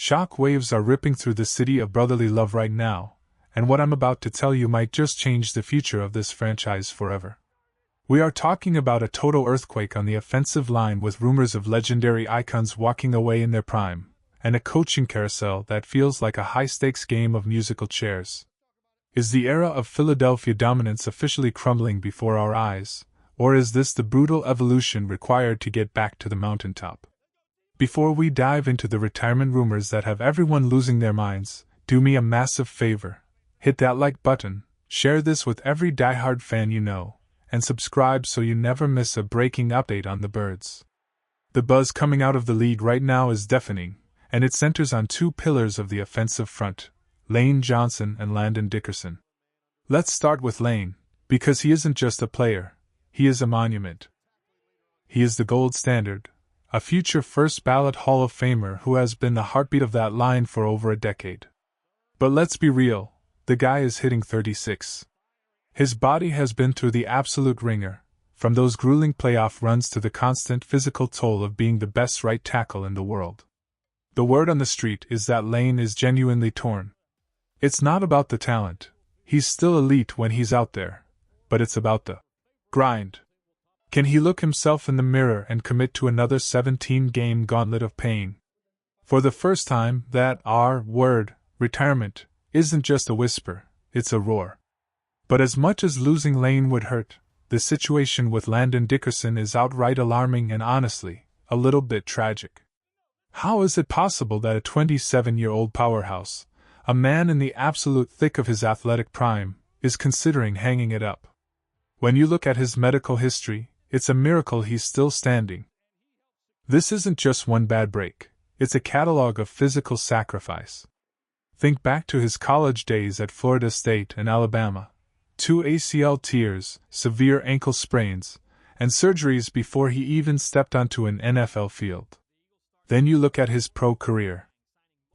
Shock waves are ripping through the city of brotherly love right now, and what I'm about to tell you might just change the future of this franchise forever. We are talking about a total earthquake on the offensive line with rumors of legendary icons walking away in their prime, and a coaching carousel that feels like a high-stakes game of musical chairs. Is the era of Philadelphia dominance officially crumbling before our eyes, or is this the brutal evolution required to get back to the mountaintop? Before we dive into the retirement rumors that have everyone losing their minds, do me a massive favor. Hit that like button, share this with every diehard fan you know, and subscribe so you never miss a breaking update on the Birds. The buzz coming out of the league right now is deafening, and it centers on two pillars of the offensive front, Lane Johnson and Landon Dickerson. Let's start with Lane, because he isn't just a player, he is a monument. He is the gold standard, a future first-ballot Hall of Famer who has been the heartbeat of that line for over a decade. But let's be real, the guy is hitting 36. His body has been through the absolute ringer, from those grueling playoff runs to the constant physical toll of being the best right tackle in the world. The word on the street is that Lane is genuinely torn. It's not about the talent, he's still elite when he's out there, but it's about the grind. Can he look himself in the mirror and commit to another 17-game gauntlet of pain? For the first time, that R-word, retirement, isn't just a whisper, it's a roar. But as much as losing Lane would hurt, the situation with Landon Dickerson is outright alarming and honestly, a little bit tragic. How is it possible that a 27-year-old powerhouse, a man in the absolute thick of his athletic prime, is considering hanging it up? When you look at his medical history, it's a miracle he's still standing. This isn't just one bad break, it's a catalog of physical sacrifice. Think back to his college days at Florida State and Alabama. 2 ACL tears, severe ankle sprains, and surgeries before he even stepped onto an NFL field. Then you look at his pro career.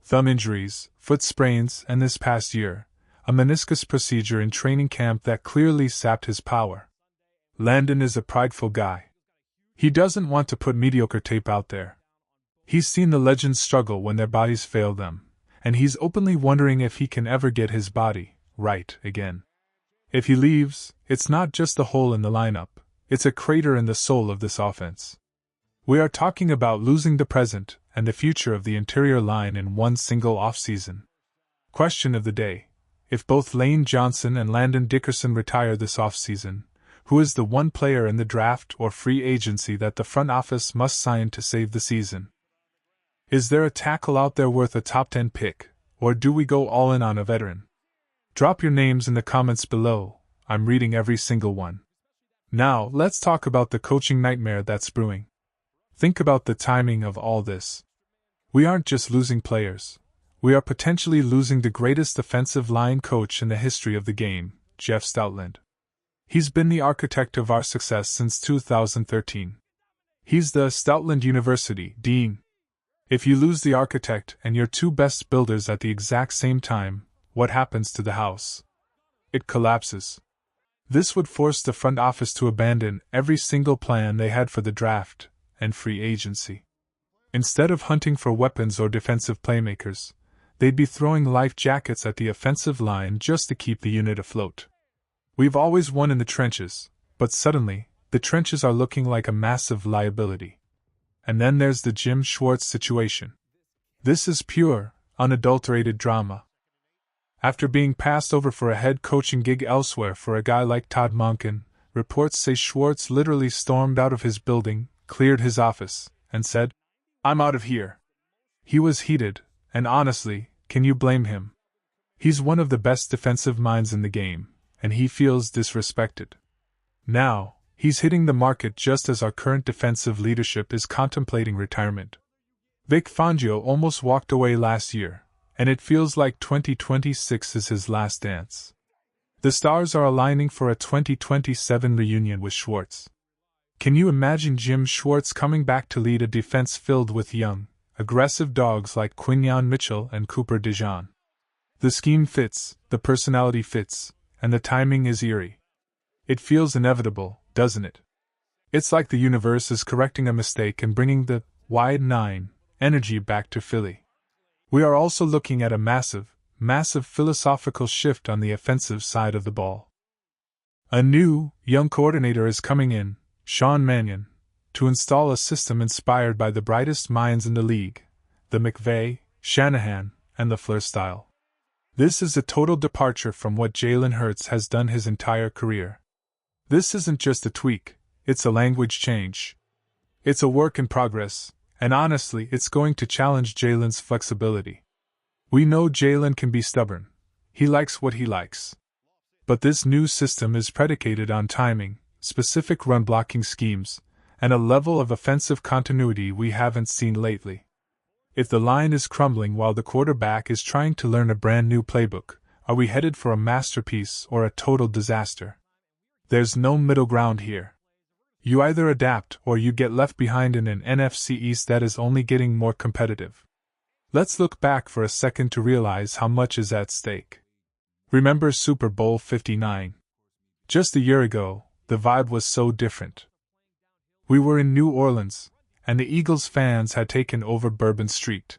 Thumb injuries, foot sprains, and this past year, a meniscus procedure in training camp that clearly sapped his power. Landon is a prideful guy. He doesn't want to put mediocre tape out there. He's seen the legends struggle when their bodies fail them, and he's openly wondering if he can ever get his body right again. If he leaves, it's not just a hole in the lineup, it's a crater in the soul of this offense. We are talking about losing the present and the future of the interior line in one single offseason. Question of the day: if both Lane Johnson and Landon Dickerson retire this offseason, who is the one player in the draft or free agency that the front office must sign to save the season? Is there a tackle out there worth a top 10 pick, or do we go all in on a veteran? Drop your names in the comments below, I'm reading every single one. Now, let's talk about the coaching nightmare that's brewing. Think about the timing of all this. We aren't just losing players, we are potentially losing the greatest offensive line coach in the history of the game, Jeff Stoutland. He's been the architect of our success since 2013. He's the Stoutland University Dean. If you lose the architect and your two best builders at the exact same time, what happens to the house? It collapses. This would force the front office to abandon every single plan they had for the draft and free agency. Instead of hunting for weapons or defensive playmakers, they'd be throwing life jackets at the offensive line just to keep the unit afloat. We've always won in the trenches, but suddenly, the trenches are looking like a massive liability. And then there's the Jim Schwartz situation. This is pure, unadulterated drama. After being passed over for a head coaching gig elsewhere for a guy like Todd Monken, reports say Schwartz literally stormed out of his building, cleared his office, and said, "I'm out of here." He was heated, and honestly, can you blame him? He's one of the best defensive minds in the game, and he feels disrespected. Now, he's hitting the market just as our current defensive leadership is contemplating retirement. Vic Fangio almost walked away last year, and it feels like 2026 is his last dance. The stars are aligning for a 2027 reunion with Schwartz. Can you imagine Jim Schwartz coming back to lead a defense filled with young, aggressive dogs like Quinyon Mitchell and Cooper DeJean? The scheme fits, the personality fits, and the timing is eerie. It feels inevitable, doesn't it? It's like the universe is correcting a mistake and bringing the wide nine energy back to Philly. We are also looking at a massive philosophical shift on the offensive side of the ball. A new, young coordinator is coming in, Sean Mannion, to install a system inspired by the brightest minds in the league, the McVay, Shanahan, and LaFleur style. This is a total departure from what Jalen Hurts has done his entire career. This isn't just a tweak, it's a language change. It's a work in progress, and honestly, it's going to challenge Jalen's flexibility. We know Jalen can be stubborn. He likes what he likes. But this new system is predicated on timing, specific run-blocking schemes, and a level of offensive continuity we haven't seen lately. If the line is crumbling while the quarterback is trying to learn a brand new playbook, are we headed for a masterpiece or a total disaster? There's no middle ground here. You either adapt or you get left behind in an NFC East that is only getting more competitive. Let's look back for a second to realize how much is at stake. Remember Super Bowl 59? Just a year ago, the vibe was so different. We were in New Orleans, and the Eagles fans had taken over Bourbon Street.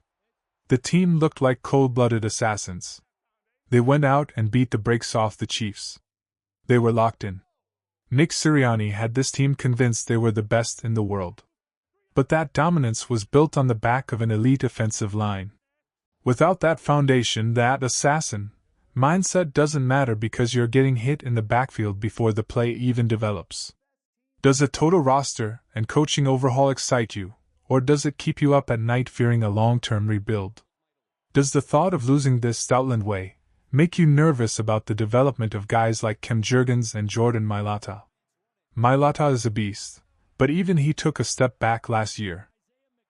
The team looked like cold-blooded assassins. They went out and beat the brakes off the Chiefs. They were locked in. Nick Sirianni had this team convinced they were the best in the world. But that dominance was built on the back of an elite offensive line. Without that foundation, that assassin mindset doesn't matter because you're getting hit in the backfield before the play even develops. Does a total roster and coaching overhaul excite you, or does it keep you up at night fearing a long-term rebuild? Does the thought of losing this Stoutland way make you nervous about the development of guys like Cam Jurgens and Jordan Mailata? Mailata is a beast, but even he took a step back last year.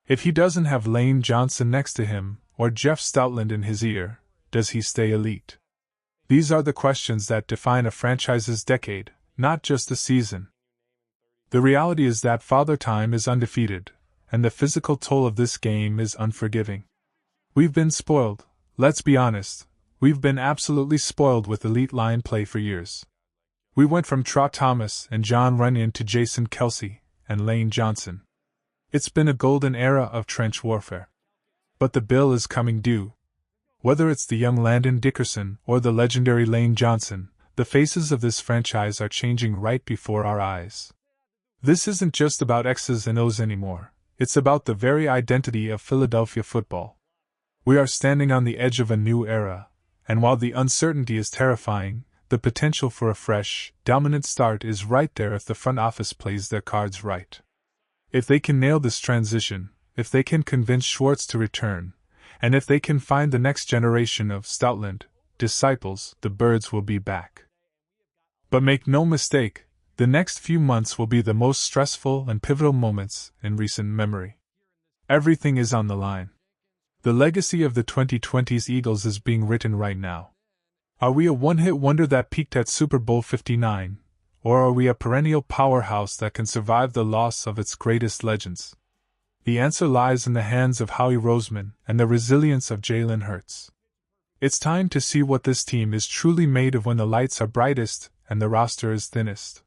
If he doesn't have Lane Johnson next to him, or Jeff Stoutland in his ear, does he stay elite? These are the questions that define a franchise's decade, not just a season. The reality is that Father Time is undefeated, and the physical toll of this game is unforgiving. We've been spoiled, let's be honest, we've been absolutely spoiled with elite line play for years. We went from Trot Thomas and John Runyon to Jason Kelce and Lane Johnson. It's been a golden era of trench warfare. But the bill is coming due. Whether it's the young Landon Dickerson or the legendary Lane Johnson, the faces of this franchise are changing right before our eyes. This isn't just about X's and O's anymore, it's about the very identity of Philadelphia football. We are standing on the edge of a new era, and while the uncertainty is terrifying, the potential for a fresh, dominant start is right there if the front office plays their cards right. If they can nail this transition, if they can convince Schwartz to return, and if they can find the next generation of Stoutland disciples, the birds will be back. But make no mistake, the next few months will be the most stressful and pivotal moments in recent memory. Everything is on the line. The legacy of the 2020s Eagles is being written right now. Are we a one-hit wonder that peaked at Super Bowl 59, or are we a perennial powerhouse that can survive the loss of its greatest legends? The answer lies in the hands of Howie Roseman and the resilience of Jalen Hurts. It's time to see what this team is truly made of when the lights are brightest and the roster is thinnest.